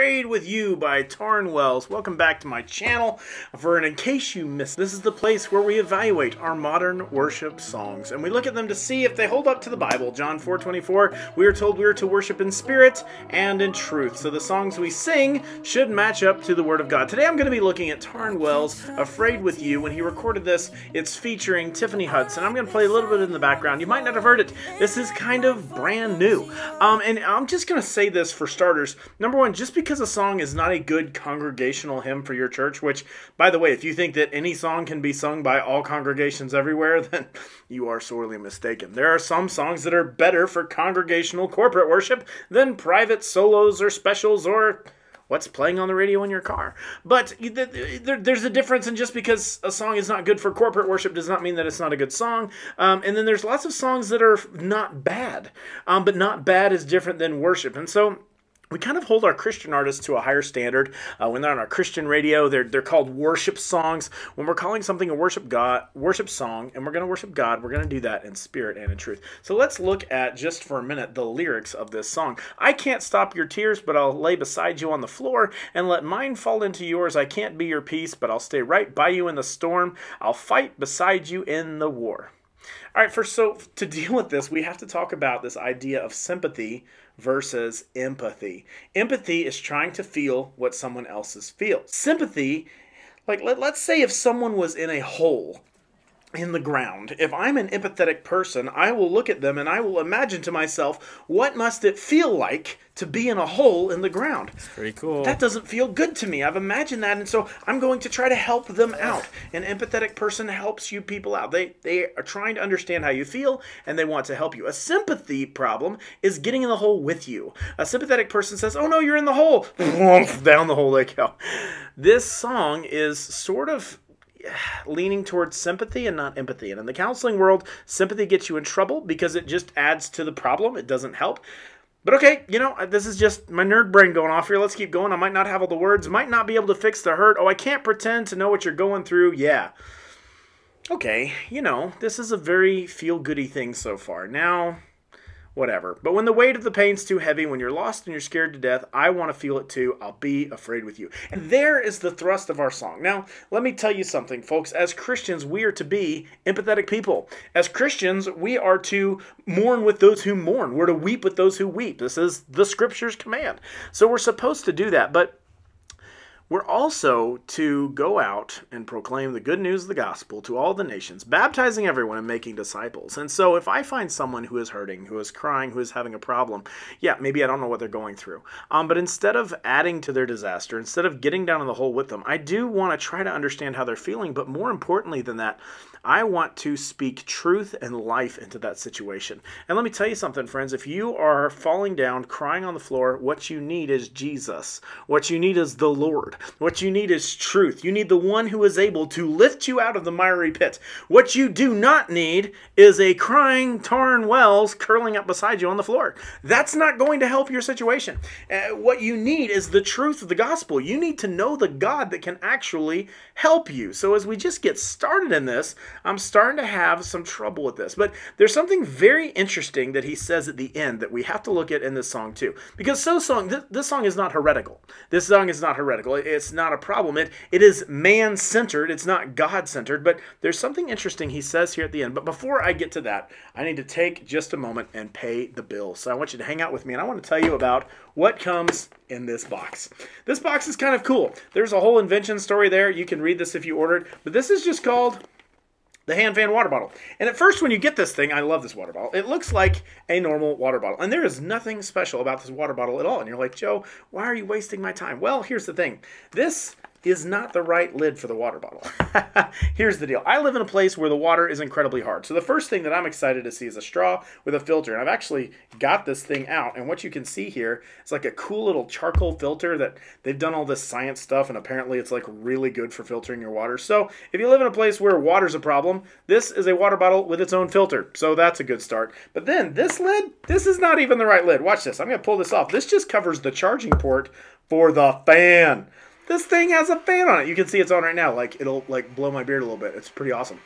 Afraid with You by Tauren Wells. Welcome back to my channel. In case you missed, this is the place where we evaluate our modern worship songs, and we look at them to see if they hold up to the Bible. John 4:24, we are told we are to worship in spirit and in truth. So the songs we sing should match up to the Word of God. Today I'm going to be looking at Tauren Wells' Afraid with You. When he recorded this, it's featuring Tiffany Hudson. I'm going to play a little bit in the background. You might not have heard it. This is kind of brand new. And I'm just going to say this for starters. Number one, just because a song is not a good congregational hymn for your church, which, by the way, if you think that any song can be sung by all congregations everywhere, then you are sorely mistaken. There are some songs that are better for congregational corporate worship than private solos or specials or what's playing on the radio in your car. But there's a difference, and just because a song is not good for corporate worship does not mean that it's not a good song. And then there's lots of songs that are not bad, but not bad is different than worship. And so we kind of hold our Christian artists to a higher standard. When they're on our Christian radio, they're called worship songs. When we're calling something a worship song, and we're going to worship God, we're going to do that in spirit and in truth. So let's look at, just for a minute, the lyrics of this song. I can't stop your tears, but I'll lay beside you on the floor and let mine fall into yours. I can't be your peace, but I'll stay right by you in the storm. I'll fight beside you in the war. All right, so to deal with this, we have to talk about this idea of sympathy versus empathy. Empathy is trying to feel what someone else's feels. Sympathy, like let's say if someone was in a hole in the ground. If I'm an empathetic person, I will look at them and I will imagine to myself, what must it feel like to be in a hole in the ground? It's pretty cool. That doesn't feel good to me. I've imagined that, and so I'm going to try to help them out. An empathetic person helps you people out. They are trying to understand how you feel, and they want to help you. A sympathy problem is getting in the hole with you. A sympathetic person says, oh no, you're in the hole. Down the hole they go. This song is sort of leaning towards sympathy and not empathy. And in the counseling world, sympathy gets you in trouble because it just adds to the problem. It doesn't help. But okay, this is just my nerd brain going off here. Let's keep going. I might not have all the words, might not be able to fix the hurt. Oh, I can't pretend to know what you're going through. Yeah. Okay, this is a very feel-goody thing so far. Now, whatever. But when the weight of the pain's too heavy, when you're lost and you're scared to death, I want to feel it too. I'll be afraid with you. And there is the thrust of our song. Now, let me tell you something, folks. As Christians, we are to be empathetic people. As Christians, we are to mourn with those who mourn. We're to weep with those who weep. This is the Scripture's command. So we're supposed to do that. But we're also to go out and proclaim the good news of the gospel to all the nations, baptizing everyone and making disciples. And so if I find someone who is hurting, who is crying, who is having a problem, yeah, maybe I don't know what they're going through. But instead of adding to their disaster, instead of getting down in the hole with them, I do want to try to understand how they're feeling. But more importantly than that, I want to speak truth and life into that situation. And let me tell you something, friends. If you are falling down, crying on the floor, what you need is Jesus. What you need is the Lord. What you need is truth. You need the one who is able to lift you out of the miry pit. What you do not need is a crying Tauren Wells curling up beside you on the floor. That's not going to help your situation. What you need is the truth of the gospel. You need to know the God that can actually help you. So as we just get started in this, I'm starting to have some trouble with this. But there's something very interesting that he says at the end that we have to look at in this song too. Because this song is not heretical. This song is not heretical. It's not a problem. It is man-centered. It's not God-centered. But there's something interesting he says here at the end. But before I get to that, I need to take just a moment and pay the bill. So I want you to hang out with me, and I want to tell you about what comes in this box. This box is kind of cool. There's a whole invention story there. You can read this if you order it. But this is just called the hand fan water bottle. And at first when you get this thing, I love this water bottle. It looks like a normal water bottle. And there is nothing special about this water bottle at all. And you're like, Joe, why are you wasting my time? Well, here's the thing. This is not the right lid for the water bottle. Here's the deal. I live in a place where the water is incredibly hard. So the first thing that I'm excited to see is a straw with a filter. And I've actually got this thing out. And what you can see here is like a cool little charcoal filter that they've done all this science stuff. And apparently it's like really good for filtering your water. So if you live in a place where water's a problem, this is a water bottle with its own filter. So that's a good start. But then this lid, this is not even the right lid. Watch this. I'm going to pull this off. This just covers the charging port for the fan. This thing has a fan on it. You can see it's on right now. Like, it'll like blow my beard a little bit. It's pretty awesome.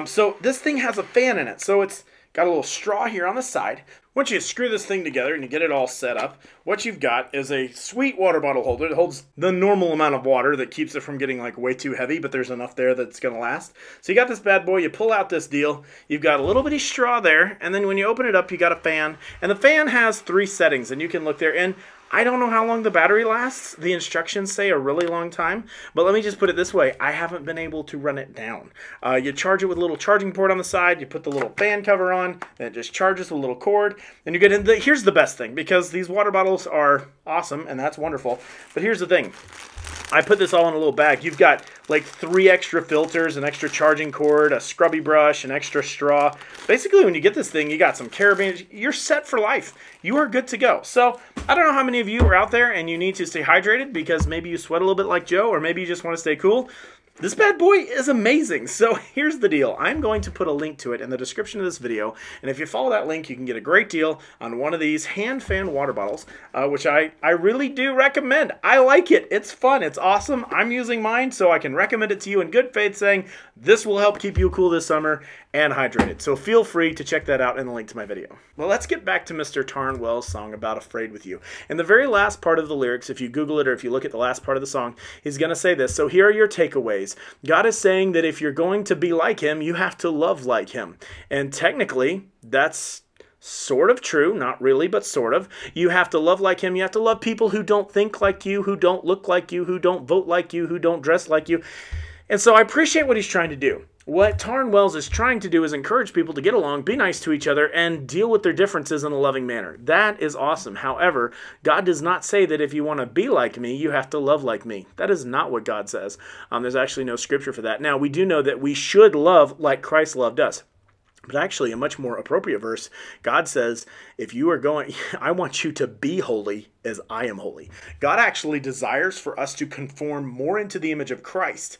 So this thing has a fan in it. So it's got a little straw here on the side. Once you screw this thing together and you get it all set up, what you've got is a sweet water bottle holder. It holds the normal amount of water that keeps it from getting like way too heavy, but there's enough there that's going to last. So you got this bad boy, you pull out this deal, you've got a little bitty straw there, and then when you open it up, you got a fan. And the fan has 3 settings, and you can look there. And I don't know how long the battery lasts. The instructions say a really long time, but let me just put it this way. I haven't been able to run it down. You charge it with a little charging port on the side. You put the little fan cover on, and it just charges with a little cord. And you get in. Here's the best thing, because these water bottles are awesome, and that's wonderful. But here's the thing. I put this all in a little bag. You've got like 3 extra filters, an extra charging cord, a scrubby brush, an extra straw. Basically, when you get this thing, you got some carabiners. You're set for life. You are good to go. So I don't know how many of you are out there and you need to stay hydrated because maybe you sweat a little bit like Joe, or maybe you just want to stay cool. This bad boy is amazing. So here's the deal. I'm going to put a link to it in the description of this video. And if you follow that link, you can get a great deal on one of these hand fan water bottles, which I really do recommend. I like it. It's fun. It's awesome. I'm using mine, so I can recommend it to you in good faith, saying this will help keep you cool this summer and hydrated. So feel free to check that out in the link to my video. Well, let's get back to Mr. Tauren Wells' song about Afraid with You. In the very last part of the lyrics, if you Google it or if you look at the last part of the song, he's going to say this. So here are your takeaways. God is saying that if you're going to be like him, you have to love like him. And technically, that's sort of true. Not really, but sort of. You have to love like him. You have to love people who don't think like you, who don't look like you, who don't vote like you, who don't dress like you. And so I appreciate what he's trying to do. What Tauren Wells is trying to do is encourage people to get along, be nice to each other, and deal with their differences in a loving manner. That is awesome. However, God does not say that if you want to be like me, you have to love like me. That is not what God says. There's actually no scripture for that. Now, we do know that we should love like Christ loved us. But actually, a much more appropriate verse, God says, if you are going, I want you to be holy as I am holy. God actually desires for us to conform more into the image of Christ.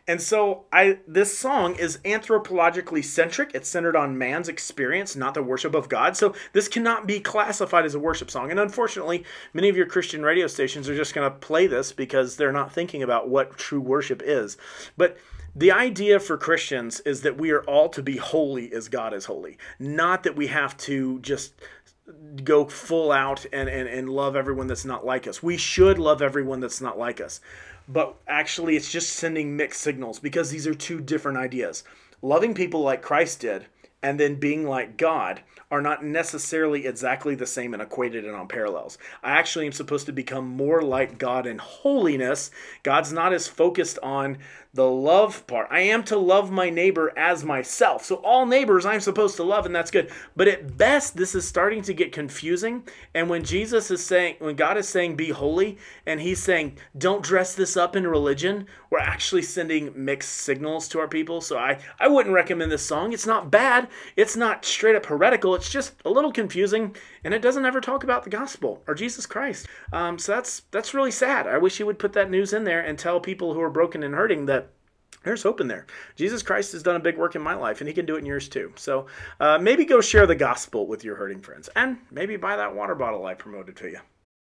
And so this song is anthropologically centric. It's centered on man's experience, not the worship of God. So this cannot be classified as a worship song. And unfortunately, many of your Christian radio stations are just going to play this because they're not thinking about what true worship is. But the idea for Christians is that we are all to be holy as God is holy. Not that we have to just go full out and love everyone that's not like us. We should love everyone that's not like us. But actually, it's just sending mixed signals because these are 2 different ideas. Loving people like Christ did and then being like God are not necessarily exactly the same and equated and on parallels. I actually am supposed to become more like God in holiness. God's not as focused on the love part. I am to love my neighbor as myself. So all neighbors I'm supposed to love, and that's good. But at best, this is starting to get confusing. And when when God is saying be holy, and he's saying don't dress this up in religion, we're actually sending mixed signals to our people. So I wouldn't recommend this song. It's not bad. It's not straight up heretical. It's just a little confusing, and it doesn't ever talk about the gospel or Jesus Christ. So that's really sad. I wish he would put that news in there and tell people who are broken and hurting that there's hope in there. Jesus Christ has done a big work in my life, and he can do it in yours too. So maybe go share the gospel with your hurting friends, and maybe buy that water bottle I promoted to you.